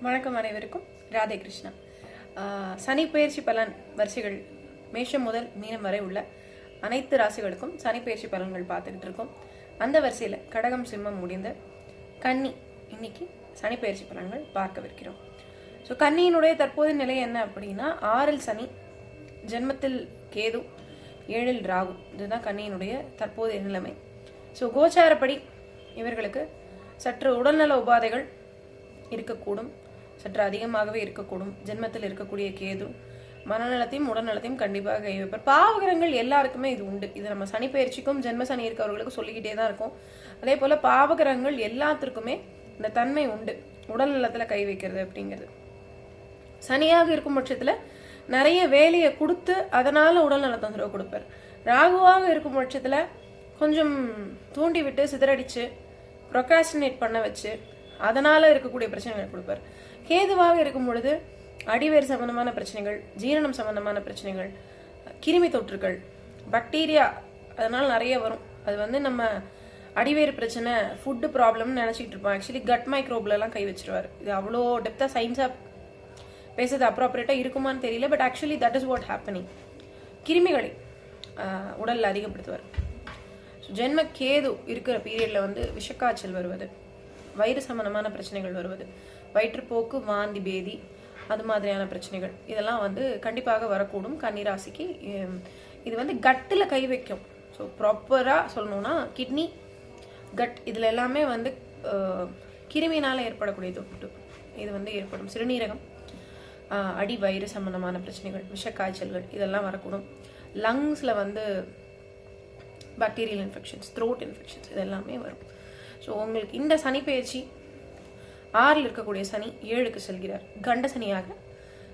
வணக்கம் அனைவருக்கும். ராதே கிருஷ்ணா. சனி பயிற்சி பலன் வரிசைகள் மேஷம் முதல் மீனம் வரை உள்ள அனைத்து ராசிகளுக்கும் சனி பயிற்சி பலன்கள் பார்த்துக்கிட்டு இருக்கோம். அந்த வரிசையில் கடகம் சிம்மம் முடிந்த கன்னி இன்னைக்கு சனி பயிற்சி பலன்கள் பார்க்கவிருக்கிறோம். ஸோ கன்னியினுடைய தற்போதைய நிலை என்ன அப்படின்னா, 6 சனி, ஜென்மத்தில் கேது, 7 ராகு. இதுதான் கன்னியினுடைய தற்போதைய நிலைமை. ஸோ கோச்சாரப்படி இவர்களுக்கு சற்று உடல்நல உபாதைகள் இருக்கக்கூடும், சற்று அதிகமாகவே இருக்கக்கூடும். ஜென்மத்தில் இருக்கக்கூடிய கேது மனநலத்தையும் உடல்நலத்தையும் கண்டிப்பாக கை வைப்பார். பாவகிரகங்கள் எல்லாருக்குமே இது உண்டு. இது நம்ம சனி பயிற்சிக்கும் ஜென்ம சனி இருக்கவர்களுக்கு சொல்லிக்கிட்டே தான் இருக்கும். அதே போல பாவகிரகங்கள் எல்லாத்திற்குமே இந்த தன்மை உண்டு, உடல் நலத்துல கை வைக்கிறது அப்படிங்கிறது. சனியாக இருக்கும் பட்சத்துல நிறைய வேலையை கொடுத்து அதனால உடல் நல தொந்தரவு கொடுப்பார். ராகுவாக இருக்கும் பட்சத்துல கொஞ்சம் தூண்டி விட்டு சிதறடிச்சு ப்ரொக்ராஸ்டினேட் பண்ண வச்சு அதனால இருக்கக்கூடிய பிரச்சனைகளை கொடுப்பார். கேதுவாக இருக்கும் பொழுது அடிவேறு சம்பந்தமான பிரச்சனைகள், ஜீரணம் சம்பந்தமான பிரச்சனைகள், கிருமி தொற்றுகள், பாக்டீரியா அதனால நிறைய வரும். அது நம்ம அடிவேறு பிரச்சனை, ஃபுட்டு ப்ராப்ளம்னு நினைச்சிட்டு இருப்போம். ஆக்சுவலி கட் மைக்ரோப்ல எல்லாம் கை வச்சிருவார். இது அவ்வளோ டெப்தா சயின்ஸா பேசுறது அப்ராப்ரேட்டா இருக்குமான்னு தெரியல, but actually that is what happening. கிருமிகளை உடல்ல அதிகப்படுத்துவார். ஜென்ம கேது இருக்கிற பீரியட்ல விஷக்காய்ச்சல் வருவது, வயிறு சம்பந்தமான பிரச்சனைகள் வருவது, வயிற்றுப்போக்கு, வாந்தி, பேதி, அது மாதிரியான பிரச்சனைகள் இதெல்லாம் கண்டிப்பாக வரக்கூடும் கன்னிராசிக்கு. இது கட்டில் கை வைக்கும். ஸோ ப்ராப்பராக சொல்லணும்னா கிட்னி, கட் இதில் எல்லாமே கிருமினால் ஏற்படக்கூடிய தொற்று இது ஏற்படும். சிறுநீரகம், அடி வயிறு சம்பந்தமான பிரச்சனைகள், விஷக்காய்ச்சல்கள் இதெல்லாம் வரக்கூடும். லங்ஸில் பாக்டீரியல் இன்ஃபெக்ஷன்ஸ், த்ரோட் இன்ஃபெக்ஷன்ஸ் இதெல்லாமே வரும். ஸோ உங்களுக்கு இந்த சனி பயிற்சி 6 இருக்கக்கூடிய சனி 7க்கு செல்கிறார், கண்ட சனியாக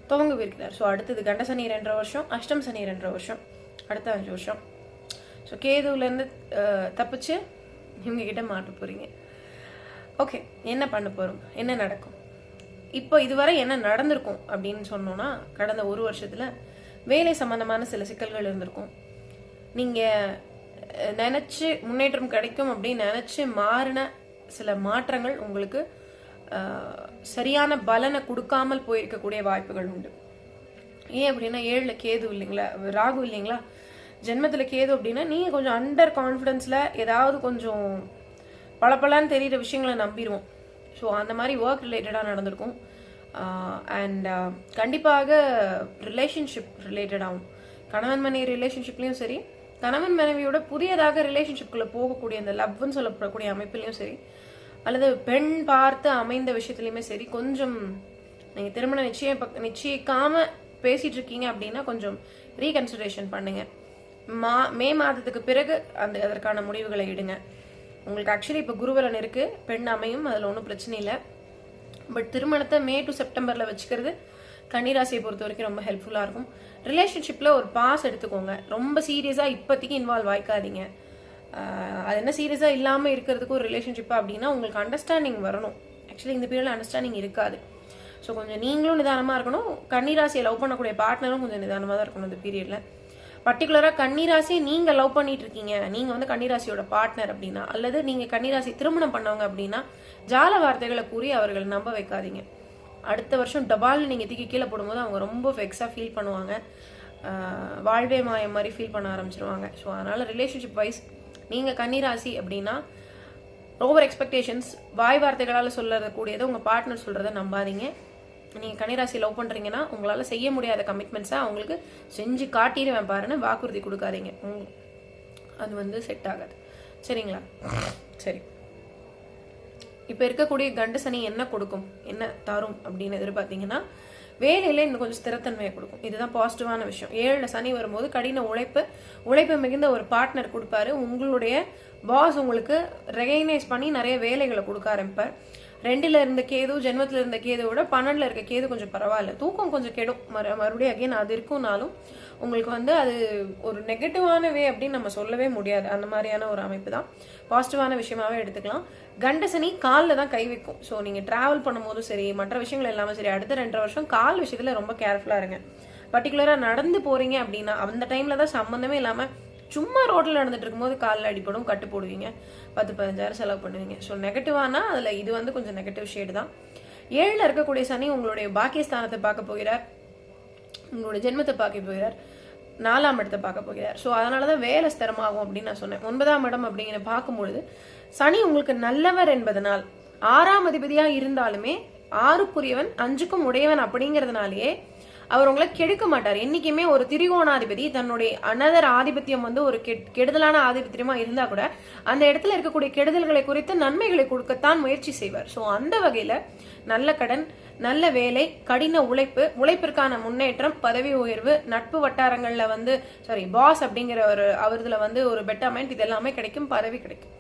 துவங்கவிருக்கிறார். ஸோ அடுத்தது கண்ட சனி 2.5 வருஷம், அஷ்டம் சனி 2.5 வருஷம், அடுத்த 5 வருஷம். ஸோ கேதுவிலேருந்து தப்பிச்சு இவங்க கிட்ட மாட்ட போறீங்க. ஓகே, என்ன பண்ண போறோம், என்ன நடக்கும் இப்போ, இதுவரை என்ன நடந்திருக்கும் அப்படின்னு சொன்னோம்னா, கடந்த 1 வருஷத்துல வேலை சம்பந்தமான சில சிக்கல்கள் இருந்திருக்கும். நீங்க நினைச்சு முன்னேற்றம் கிடைக்கும் அப்படின்னு நினைச்சு மாறின சில மாற்றங்கள் உங்களுக்கு சரியான பலனை கொடுக்காமல் போயிருக்கக்கூடிய வாய்ப்புகள் உண்டு. ஏன் அப்படின்னா 7ல கேது இல்லைங்களா, ராகு இல்லைங்களா, ஜென்மத்துல கேது அப்படின்னா நீங்க கொஞ்சம் அண்டர் கான்ஃபிடன்ஸ்ல ஏதாவது கொஞ்சம் பளபளன்னு தெரியிற விஷயங்களை நம்பிடுவோம். ஸோ அந்த மாதிரி ஒர்க் ரிலேட்டடாக நடந்திருக்கும். அண்ட் கண்டிப்பாக ரிலேஷன்ஷிப் ரிலேட்டடாகவும், கணவன் மனைவி ரிலேஷன்ஷிப்லையும் சரி, கணவன் மனைவியோட புதியதாக ரிலேஷன்ஷிப்குள்ள போகக்கூடிய அந்த லவ்னு சொல்லப்படக்கூடிய அமைப்புலையும் சரி, அல்லது பெண் பார்த்து அமைந்த விஷயத்துலையுமே சரி, கொஞ்சம் நீங்க திருமணம் நிச்சயிக்காம பேசிட்டு இருக்கீங்க அப்படின்னா கொஞ்சம் ரீகன்சிடரேஷன் பண்ணுங்க. மே மாதத்துக்கு பிறகு அதற்கான முடிவுகளை எடுங்க. உங்களுக்கு ஆக்சுவலி இப்போ குருபலன் இருக்கு, பெண் அமையும், அதில் ஒன்றும் பிரச்சனை இல்லை. பட் திருமணத்தை மே டு செப்டம்பர்ல வச்சுக்கிறது கன்னிராசியை பொறுத்த வரைக்கும் ரொம்ப ஹெல்ப்ஃபுல்லாக இருக்கும். ரிலேஷன்ஷிப்பில் ஒரு பாஸ் எடுத்துக்கோங்க. ரொம்ப சீரியஸாக இப்போதைக்கு இன்வால்வ் ஆயிக்காதீங்க. அது என்ன சீரியஸாக இல்லாமல் இருக்கிறதுக்கு ஒரு ரிலேஷன்ஷிப்பாக அப்படின்னா உங்களுக்கு அண்டர்ஸ்டாண்டிங் வரணும். ஆக்சுவலி இந்த பீரியடில் அண்டர்ஸ்டாண்டிங் இருக்காது. ஸோ கொஞ்சம் நீங்களும் நிதானமாக இருக்கணும், கன்னிராசியை லவ் பண்ணக்கூடிய பார்ட்னரும் கொஞ்சம் நிதானமாக தான் இருக்கணும் இந்த பீரியடில். பர்டிகுலராக கன்னிராசி நீங்கள் லவ் பண்ணிட்டு இருக்கீங்க, நீங்கள் கன்னிராசியோட பார்ட்னர் அப்படின்னா, அல்லது நீங்கள் கன்னிராசி திருமணம் பண்ணவங்க அப்படின்னா ஜால வார்த்தைகளை கூறி அவர்களை நம்ப வைக்காதீங்க. அடுத்த வருஷம் டபால்னு நீங்கள் தூக்கி கீழே போடும்போது அவங்க ரொம்ப வெக்ஸாக ஃபீல் பண்ணுவாங்க, வாழ்வே மாயம் மாதிரி ஃபீல் பண்ண ஆரம்பிச்சிருவாங்க. ஸோ அதனால் ரிலேஷன்ஷிப் வைஸ் நீங்கள் கன்னிராசி அப்படின்னா ஓவர் எக்ஸ்பெக்டேஷன்ஸ், வாய் வார்த்தைகளால் சொல்லக்கூடியதை உங்கள் பார்ட்னர் சொல்கிறத நம்பாதீங்க. நீங்கள் கன்னிராசி லவ் பண்ணுறீங்கன்னா உங்களால் செய்ய முடியாத கமிட்மெண்ட்ஸை அவங்களுக்கு செஞ்சு காட்டிடுவேன் பாருன்னு வாக்குறுதி கொடுக்காதீங்க. அது செட் ஆகாது. சரிங்களா? சரி, இப்போ இருக்கக்கூடிய கண்ட சனி என்ன கொடுக்கும், என்ன தரும் அப்படின்னு எதிர்பார்த்தீங்கன்னா, வேலையில இன்னும் கொஞ்சம் ஸ்திரத்தன்மையை கொடுக்கும். இதுதான் பாசிட்டிவான விஷயம். 7ல சனி வரும்போது கடின உழைப்பு மிகுந்த ஒரு பார்ட்னர் கொடுப்பாரு. உங்களுடைய பாஸ் உங்களுக்கு ரெகனைஸ் பண்ணி நிறைய வேலைகளை கொடுக்க ஆரம்பிப்பார். 2ல இருந்த கேது, ஜென்மத்தில் இருந்த கேதுவோட 12ல இருக்க கேது கொஞ்சம் பரவாயில்ல, தூக்கம் கொஞ்சம் கெடும். மறுபடியும் அகைன் அது இருக்கும்னாலும் உங்களுக்கு அது ஒரு நெகட்டிவான வே அப்படின்னு நம்ம சொல்லவே முடியாது. அந்த மாதிரியான ஒரு அமைப்பு தான், பாசிட்டிவான விஷயமாவே எடுத்துக்கலாம். கண்டசனி காலில் தான் கை வைக்கும். ஸோ நீங்கள் ட்ராவல் பண்ணும்போதும் சரி, மற்ற விஷயங்கள் எல்லாமே சரி, அடுத்த 2.5 வருஷம் கால் விஷயத்தில் ரொம்ப கேர்ஃபுல்லாக இருங்க. பர்டிகுலராக நடந்து போகிறீங்க அப்படின்னா அந்த டைமில் தான் சம்மந்தமே இல்லாமல் சும்மா ரோட்டில் நடந்துட்டு இருக்கும்போது காலில் அடிப்படும், கட்டு போடுவீங்க, 10-15 செலவு பண்ணுவீங்க. ஸோ நெகட்டிவானா அதில் இது கொஞ்சம் நெகட்டிவ் ஷேடு தான். 7ல் இருக்கக்கூடிய சனி உங்களுடைய பாக்கியஸ்தானத்தை பார்க்க போகிறார், உங்களுடைய ஜென்மத்தை பார்க்க போகிறார், 4ஆம் இடத்தை பார்க்க போகிறார். ஸோ அதனாலதான் வேலை ஸ்திரமாகும் அப்படின்னு நான் சொன்னேன். 9ஆம் இடம் அப்படிங்கிற பார்க்கும்பொழுது சனி உங்களுக்கு நல்லவர் என்பதனால் 6ஆம் அதிபதியா இருந்தாலுமே 6க்குரியவன் 5க்கும் உடையவன் அப்படிங்கிறதுனாலேயே அவர் உங்களை கெடுக்க மாட்டார். என்னைக்குமே ஒரு திரிகோணாதிபதி தன்னுடைய அனதர் ஆதிபத்தியம் வந்து ஒரு கெடுதலான ஆதிபத்தியமா இருந்தா கூட அந்த இடத்துல இருக்கக்கூடிய கெடுதல்களை குறித்து நன்மைகளை கொடுக்கத்தான் முயற்சி செய்வார். ஸோ அந்த வகையில நல்ல கடன், நல்ல வேலை, கடின உழைப்பிற்கான முன்னேற்றம், பதவி உயர்வு, நட்பு வட்டாரங்கள்ல வந்து பாஸ் அப்படிங்கிற ஒரு அவர்துல வந்து ஒரு பெட்டர்மெண்ட், இது எல்லாமே கிடைக்கும், பதவி கிடைக்கும்.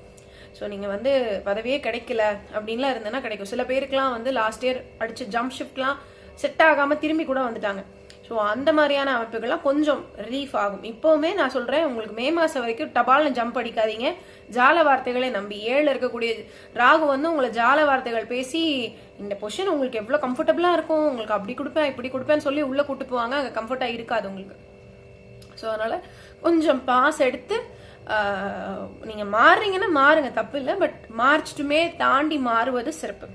ஸோ நீங்கள் வந்து பதவியே கிடைக்கல அப்படின்லாம் இருந்ததுன்னா கிடைக்கும். சில பேருக்குலாம் வந்து லாஸ்ட் இயர் அடிச்ச ஜம்ப் ஷிஃப்ட்லாம் செட் ஆகாமல் திரும்பி கூட வந்துட்டாங்க. ஸோ அந்த மாதிரியான அமைப்புகள்லாம் கொஞ்சம் ரிலீஃப் ஆகும். இப்போவுமே நான் சொல்கிறேன், உங்களுக்கு மே மாதம் வரைக்கும் டபால்னு ஜம்ப் அடிக்காதீங்க. ஜால வார்த்தைகளை நம்பி 7ல் இருக்கக்கூடிய ராகு வந்து உங்களை ஜால வார்த்தைகள் பேசி இந்த பொசிஷன் உங்களுக்கு எவ்வளோ கம்ஃபர்டபுளாக இருக்கும், உங்களுக்கு அப்படி கொடுப்பேன் இப்படி கொடுப்பேன்னு சொல்லி உள்ளே கூட்டு போவாங்க, அங்கே கம்ஃபர்ட்டாக இருக்காது உங்களுக்கு. ஸோ அதனால் கொஞ்சம் பாஸ் எடுத்து நீங்கள் மாறுறீங்கன்னா மாறுங்க, தப்பு இல்லை. பட் மார்ச் டு மே தாண்டி மாறுவது சிறப்பு.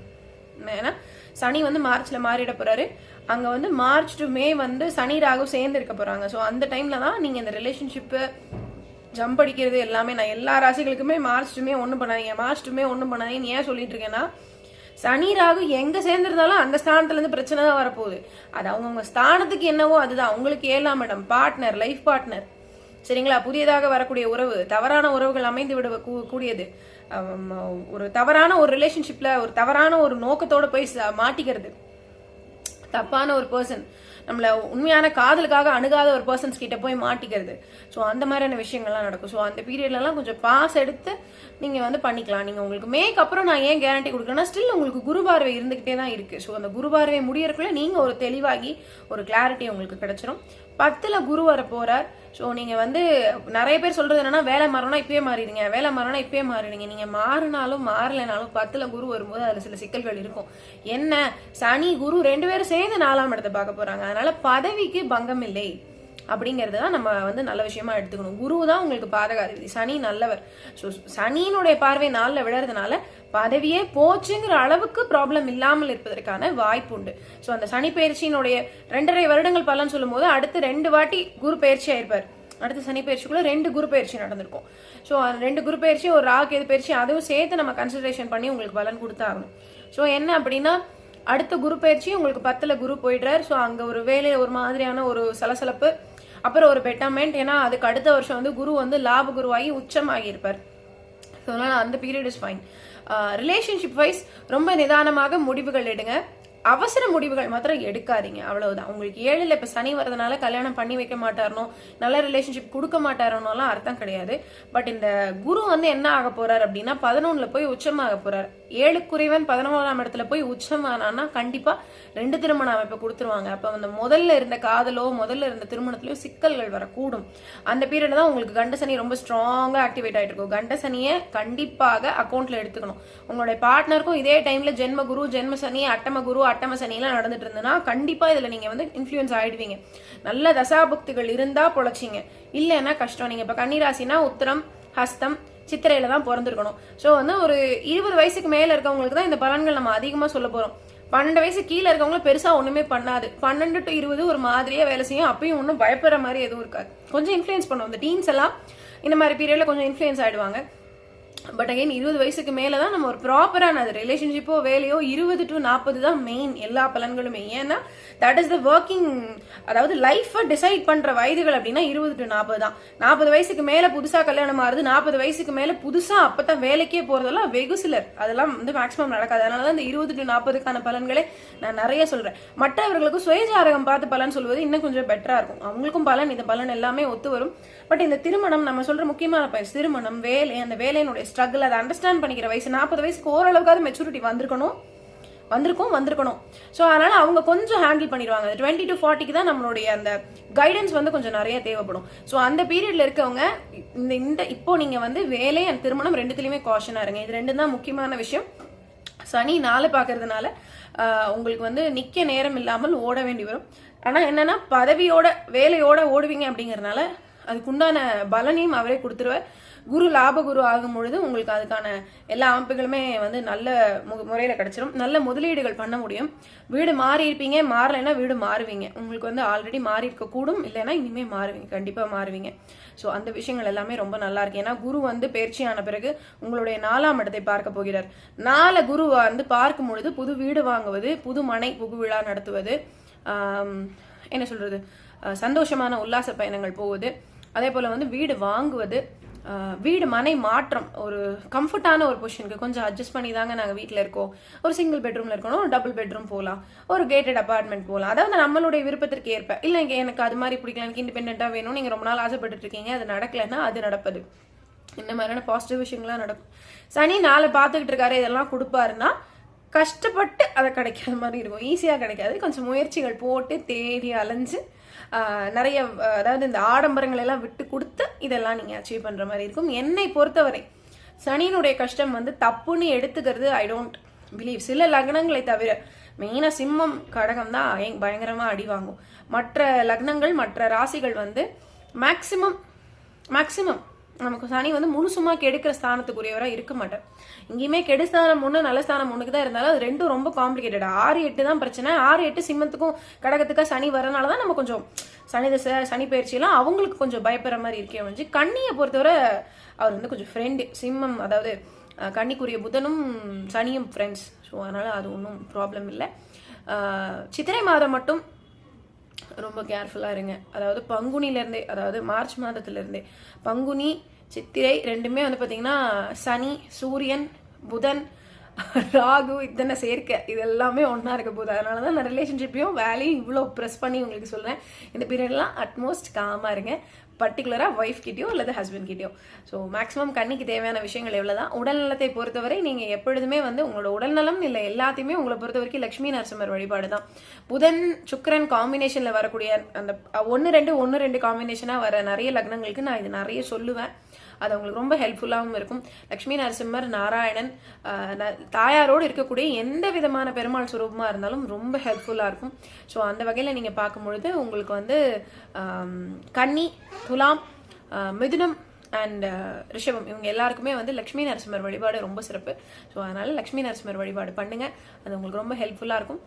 ஏன்னா சனி வந்து மார்ச்சில் மாறிட போறாரு. அங்கே வந்து மார்ச் டு மே வந்து சனி ராகு சேர்ந்து இருக்க போகிறாங்க. ஸோ அந்த டைமில் தான் நீங்கள் இந்த ரிலேஷன்ஷிப்பு ஜம்ப் அடிக்கிறது எல்லாமே. நான் எல்லா ராசிகளுக்குமே மார்ச் டு மே ஒன்றும் பண்ணாதீங்கன்னு ஏன் சொல்லிட்டு இருக்கேன்னா, சனி ராகு எங்கே சேர்ந்துருந்தாலும் அந்த ஸ்தானத்துலேருந்து பிரச்சனை தான் வரப்போகுது. அது அவங்கவுங்க ஸ்தானத்துக்கு என்னவோ அதுதான். உங்களுக்கு 7ஆம் இடம் பார்ட்னர், லைஃப் பார்ட்னர், சரிங்களா? புதியதாக வரக்கூடிய உறவு, தவறான உறவுகள் அமைந்து விட கூடியது, ஒரு தவறான ஒரு ரிலேஷன்ஷிப்ல ஒரு தவறான ஒரு நோக்கத்தோட போய் மாட்டிக்கிறது, தப்பான ஒரு பர்சன், நம்மள உண்மையான காதலுக்காக அணுகாத ஒரு பர்சன்ஸ் கிட்ட போய் மாட்டிக்கிறது. ஸோ அந்த மாதிரியான விஷயங்கள்லாம் நடக்கும். ஸோ அந்த பீரியட்லலாம் கொஞ்சம் பாஸ் எடுத்து நீங்கள் வந்து பண்ணிக்கலாம். நீங்கள் உங்களுக்கு மேக்கு அப்புறம் நான் ஏன் கேரண்டி கொடுக்குறேன்னா, ஸ்டில் உங்களுக்கு குரு பார்வை இருந்துகிட்டே தான் இருக்குது. ஸோ அந்த குரு பார்வை முடியறதுக்குள்ள நீங்கள் ஒரு தெளிவாகி ஒரு கிளாரிட்டி உங்களுக்கு கிடைச்சிரும். 10ல் குரு வர போறார். ஸோ நீங்கள் வந்து நிறைய பேர் சொல்றது என்னன்னா, வேலை மாறணும்னா இப்பயே மாறிடுங்க. நீங்கள் மாறினாலும் மாறலைனாலும் 10ல் குரு வரும்போது அதில் சில சிக்கல்கள் இருக்கும். என்ன, சனி குரு 2 பேரும் சேர்ந்து 4ஆம் இடத்தை பார்க்க போறாங்க. அதனால பதவிக்கு பங்கம் இல்லை அப்படிங்கிறது தான் நம்ம வந்து நல்ல விஷயமா எடுத்துக்கணும். குரு தான் உங்களுக்கு பாதகாதிபதி, சனி நல்லவர். ஸோ சனியினுடைய பார்வை 4ல் விழறதுனால பதவியே போச்சுங்கிற அளவுக்கு ப்ராப்ளம் இல்லாமல் இருப்பதற்கான வாய்ப்பு உண்டு. ஸோ அந்த சனி பயிற்சியினுடைய 2.5 வருடங்கள் பலன் சொல்லும் போது அடுத்து 2 வாட்டி குரு பயிற்சி ஆயிருப்பார். அடுத்த சனி பயிற்சிக்குள்ள 2 குரு பயிற்சி நடந்திருக்கும். ஸோ 2 குரு பயிற்சி, ஒரு ராகு எது பயிற்சி, அதுவும் சேர்த்து நம்ம கன்சிடரேஷன் பண்ணி உங்களுக்கு பலன் கொடுத்தாகணும். ஸோ என்ன அப்படின்னா, அடுத்த குரு பயிற்சி உங்களுக்கு 10ல் குரு போயிடுறாரு. ஸோ அங்கே ஒரு வேலை ஒரு மாதிரியான ஒரு சலசலப்பு, அப்புறம் ஒரு பெட்டர்மெண்ட். ஏன்னா அதுக்கு அடுத்த வருஷம் வந்து குரு வந்து லாப குருவாகி உச்சமாகி இருப்பார். ஸோ அதனால அந்த period is fine. Relationship wise ரொம்ப நிதானமாக முடிவுகள் எடுங்க. அவசர முடிவுகள் மாத்திரம் எடுக்காதீங்க, அவ்வளவுதான். உங்களுக்கு 7ல் இப்ப சனி வரதுனால கல்யாணம் பண்ணி வைக்க மாட்டாரனோ, நல்ல ரிலேஷன்ஷிப் கொடுக்க மாட்டாரனோலாம் அர்த்தம் கிடையாது. பட் இந்த குரு வந்து என்ன ஆக போறார் அப்படின்னா, 11ல் போய் உச்சமாக போறார். 7க்குரியவன் 11ஆம் இடத்துல போய் உச்சமானான்னா கண்டிப்பா 2 திருமண அமைப்பை கொடுத்துருவாங்க. அப்ப அந்த முதல்ல இருந்த காதலோ முதல்ல இருந்த திருமணத்திலயோ சிக்கல்கள் வரக்கூடும். அந்த பீரியட் தான் உங்களுக்கு கண்ட சனி ரொம்ப ஸ்ட்ராங்கா ஆக்டிவேட் ஆயிட்டு இருக்கும். கண்ட சனியை கண்டிப்பாக அக்கௌண்ட்ல எடுத்துக்கணும். உங்களுடைய பார்ட்னருக்கும் இதே டைம்ல ஜென்ம குரு, ஜென்ம சனி, அட்டம குரு, அட்டம சனியெல்லாம் நடந்துட்டு இருந்ததுன்னா கண்டிப்பா இதுல நீங்க வந்து இன்ஃப்ளூயன்ஸ் ஆயிடுவீங்க. நல்ல தசாபுக்திகள் இருந்தா பொழைச்சிங்க, இல்லைன்னா கஷ்டம். நீங்க இப்ப கன்னிராசினா உத்திரம், ஹஸ்தம், சித்திரையில தான் பிறந்திருக்கணும். ஸோ வந்து ஒரு 20 வயசுக்கு மேல இருக்கவங்களுக்கு தான் இந்த பலன்கள் நம்ம அதிகமா சொல்ல போறோம். 12 வயசு கீழே இருக்கவங்களும் பெருசா ஒண்ணுமே பண்ணாது. 12 to 20 ஒரு மாதிரியே வேலை செய்யும். அப்பயும் ஒன்றும் பயப்படுற மாதிரி எதுவும் இருக்காது. கொஞ்சம் இன்ஃப்ளூயன்ஸ் பண்ணுவோம். இந்த டீன்ஸ் எல்லாம் இந்த மாதிரி பீரியட்ல கொஞ்சம் இன்ஃப்ளூயன்ஸ் ஆயிடுவாங்க. பட் அகைன் 20 வயசுக்கு மேலதான் நம்ம ஒரு ப்ராப்பரான ரிலேஷன்ஷிப்போ வேலையோ 20 to 40 தான் மெயின் எல்லா பலன்களுமே. ஏன்னா தட் இஸ் த ஒர்க்கிங், அதாவது லைஃபை டிசைட் பண்ற வயதுகள் அப்படின்னா 20 to 40 தான். 40 வயசுக்கு மேல புதுசா கல்யாணம் ஆகுது, 40 வயசுக்கு மேல புதுசா அப்பதான் வேலைக்கே போறதெல்லாம் வெகு சிலர், அதெல்லாம் வந்து மேக்ஸிமம் நடக்காது. அதனாலதான் இந்த 20 to 40க்கான பலன்களே நான் நிறைய சொல்றேன். மற்றவர்களுக்கு சுயஜாதகம் பார்த்து பலன் சொல்வது இன்னும் கொஞ்சம் பெட்டரா இருக்கும். அவங்களுக்கும் பலன், இந்த பலன் எல்லாமே ஒத்து வரும். பட் இந்த திருமணம் நம்ம சொல்ற முக்கியமான பயிற்சி, திருமணம், வேலை, அந்த வேலையினுடைய ஸ்ட்ரகிள், அதை அண்டர்ஸ்டாண்ட் பண்ணிக்கிற வயசு 40 வயசுக்கு ஓரளவுக்காவது மெச்சூரிட்டி வந்திருக்கணும். ஸோ அதனால அவங்க கொஞ்சம் ஹேண்டில் பண்ணிடுவாங்க. 20 to 40க்கு தான் நம்மளுடைய அந்த கைடன்ஸ் வந்து கொஞ்சம் நிறைய தேவைப்படும். ஸோ அந்த பீரியட்ல இருக்கவங்க இந்த இப்போ நீங்க வந்து வேலை அண்ட் திருமணம் ரெண்டுத்துலயுமே காஷனா இருங்க. இது ரெண்டும் தான் முக்கியமான விஷயம். சனி 4 பாக்குறதுனால உங்களுக்கு வந்து நிக்க நேரம் இல்லாமல் ஓட வேண்டி வரும். ஆனா என்னன்னா பதவியோட வேலையோட ஓடுவீங்க அப்படிங்கறதுனால அதுக்குண்டான பலனையும் அவரே கொடுத்துருவார். குரு லாப குரு ஆகும் பொழுது உங்களுக்கு அதுக்கான எல்லா அமைப்புகளுமே வந்து நல்ல முறையில் கிடைச்சிடும். நல்ல முதலீடுகள் பண்ண முடியும். வீடு மாறி இருப்பீங்க, மாறலைன்னா வீடு மாறுவீங்க. உங்களுக்கு வந்து ஆல்ரெடி மாறி இருக்க கூடும், இல்லைன்னா இனிமே மாறுவீங்க, கண்டிப்பாக மாறுவீங்க. ஸோ அந்த விஷயங்கள் எல்லாமே ரொம்ப நல்லா இருக்கு. ஏன்னா குரு வந்து பயிற்சியான பிறகு உங்களுடைய 4ஆம் இடத்தை பார்க்க போகிறார். 4 குரு வந்து பார்க்கும் பொழுது புது வீடு வாங்குவது, புது மனை புகு விழா நடத்துவது, என்ன சொல்றது, சந்தோஷமான உல்லாச பயணங்கள் போவது, அதே போல வந்து வீடு வாங்குவது, வீடு மனை மாற்றம், ஒரு கம்ஃபர்டான ஒரு பொசிஷனுக்கு கொஞ்சம் அட்ஜஸ்ட் பண்ணி தாங்க நாங்கள் வீட்டில் இருக்கோம், ஒரு சிங்கிள் பெட்ரூம்ல இருக்கணும், ஒரு டபுள் பெட்ரூம் போகலாம், ஒரு கேட்டட் அபார்ட்மெண்ட் போகலாம், அதாவது நம்மளுடைய விருப்பத்திற்கு ஏற்ப. இல்லை எனக்கு அது மாதிரி பிடிக்கல, எனக்கு இண்டிபெண்டாக வேணும், நீங்கள் ரொம்ப நாள் ஆசைப்பட்டு இருக்கீங்க, அது நடக்கலைன்னா அது நடப்பது. இந்த மாதிரியான பாசிட்டிவ் விஷயங்கள்லாம் நடக்கும். சனி 4 பார்த்துக்கிட்டு இருக்காரு, இதெல்லாம் கொடுப்பாருன்னா கஷ்டப்பட்டு அதை கிடைக்காத மாதிரி இருக்கும், ஈஸியாக கிடைக்காது. கொஞ்சம் முயற்சிகள் போட்டு தேடி அலைஞ்சு நிறைய, அதாவது இந்த ஆடம்பரங்கள் எல்லாம் விட்டு கொடுத்து இதெல்லாம் நீங்கள் அச்சீவ் பண்ணுற மாதிரி இருக்கும். என்னை பொறுத்தவரை சனியினுடைய கஷ்டம் வந்து தப்புன்னு எடுத்துக்கிறது ஐ டோன்ட் பிலீவ். சில லக்னங்களை தவிர மெயினாக சிம்மம் கடகம் தான் பயங்கரமாக அடி வாங்கும். மற்ற லக்னங்கள் மற்ற ராசிகள் வந்து மேக்சிமம் நமக்கு சனி வந்து முழுசுமா கெடுக்கிற ஸ்தானத்துக்குரியவராக இருக்க மாட்டார். இங்கேயுமே கெடுஸ்தானம் ஒன்று நல்ல ஸ்தானம் ஒன்றுக்கு தான் இருந்தாலும் அது ரெண்டும் ரொம்ப காம்ப்ளிகேட்டட். 6, 8 தான் பிரச்சனை. 6, 8 சிம்மத்துக்கும் கடகத்துக்காக சனி வரனால தான் நம்ம கொஞ்சம் சனி தசை சனி பயிற்சியெல்லாம் அவங்களுக்கு கொஞ்சம் பயப்படுற மாதிரி இருக்கே வந்து. கன்னியை பொறுத்தவரை அவர் வந்து கொஞ்சம் ஃப்ரெண்டு. சிம்மம் அதாவது கன்னிக்குரிய புதனும் சனியும் ஃப்ரெண்ட்ஸ். ஸோ அதனால் அது ஒன்றும் ப்ராப்ளம் இல்லை. சித்திரை மாதம் மட்டும் ரொம்ப கேர்ஃபுல்லாக இருங்க. அதாவது பங்குனிலேருந்தே, அதாவது மார்ச் மாதத்துலேருந்தே பங்குனி சித்திரை ரெண்டுமே வந்து பார்த்தீங்கன்னா சனி சூரியன் புதன் ராகு இத்தனை சேர்க்கை இது எல்லாமே ஒன்றா இருக்க போகுது. அதனால தான் நான் ரிலேஷன்ஷிப்பையும் வேலையும் இவ்வளோ ப்ரெஸ் பண்ணி உங்களுக்கு சொல்கிறேன். இந்த பீரியட்லாம் அட்மோஸ்ட் காமாக இருங்க, பர்டிகுலராக ஒய்ஃப் கிட்டயோ அல்லது ஹஸ்பண்ட் கிட்டயோ. ஸோ மேக்ஸிமம் கண்ணிக்கு தேவையான விஷயங்கள் எவ்வளோ தான். உடல்நலத்தை பொறுத்தவரை நீங்கள் எப்பொழுதுமே வந்து உங்களோட உடல்நலம் இல்லை எல்லாத்தையுமே உங்களை பொறுத்த வரைக்கும் லட்சுமி நரசிம்மர் வழிபாடு தான். புதன் சுக்கிரன் காம்பினேஷனில் வரக்கூடிய அந்த 1-2 காம்பினேஷனாக வர நிறைய லக்னங்களுக்கு நான் இது நிறைய சொல்லுவேன். அது உங்களுக்கு ரொம்ப ஹெல்ப்ஃபுல்லாகவும் இருக்கும். லக்ஷ்மி நரசிம்மர் நாராயணன் தாயாரோடு இருக்கக்கூடிய எந்த விதமான பெருமாள் சுரூபமாக இருந்தாலும் ரொம்ப ஹெல்ப்ஃபுல்லாக இருக்கும். ஸோ அந்த வகையில் நீங்கள் பார்க்கும் பொழுது உங்களுக்கு வந்து கன்னி துலாம் மிதுனம் அண்ட் ரிஷபம் இவங்க எல்லாருக்குமே வந்து லக்ஷ்மி நரசிம்மர் வழிபாடு ரொம்ப சிறப்பு. ஸோ அதனால் லக்ஷ்மி நரசிம்மர் வழிபாடு பண்ணுங்கள், அது உங்களுக்கு ரொம்ப ஹெல்ப்ஃபுல்லாக இருக்கும்.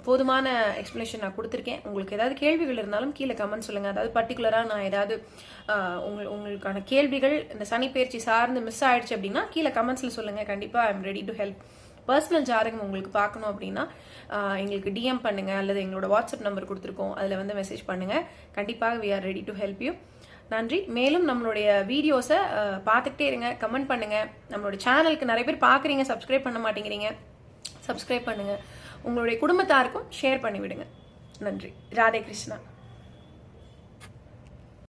போதுமான எக்ஸ்ப்ளனேஷன் நான் கொடுத்துருக்கேன். உங்களுக்கு ஏதாவது கேள்விகள் இருந்தாலும் கீழே கமெண்ட் சொல்லுங்கள். அதாவது பர்டிகுலராக நான் ஏதாவது உங்களுக்கான கேள்விகள் இந்த சனி பயிற்சி சார்ந்து மிஸ் ஆயிடுச்சு அப்படின்னா கீழே கமெண்ட்ஸில் சொல்லுங்கள். கண்டிப்பாக I am ready to help. Personal ஜாதகம் உங்களுக்கு பார்க்கணும் அப்படின்னா எங்களுக்கு டிஎம் பண்ணுங்கள், அல்லது எங்களோட வாட்ஸ்அப் நம்பர் கொடுத்துருக்கோம், அதில் வந்து மெசேஜ் பண்ணுங்கள். கண்டிப்பாக we are ready to help you. நன்றி. மேலும் நம்மளுடைய வீடியோஸை பார்த்துக்கிட்டே இருங்க, கமெண்ட் பண்ணுங்கள். நம்மளோட சேனலுக்கு நிறைய பேர் பார்க்குறீங்க, சப்ஸ்கிரைப் பண்ண மாட்டேங்கிறீங்க, சப்ஸ்கிரைப் பண்ணுங்கள். உங்களுடைய குடும்பத்தாருக்கும் ஷேர் பண்ணிவிடுங்க. நன்றி. ராதே கிருஷ்ணா.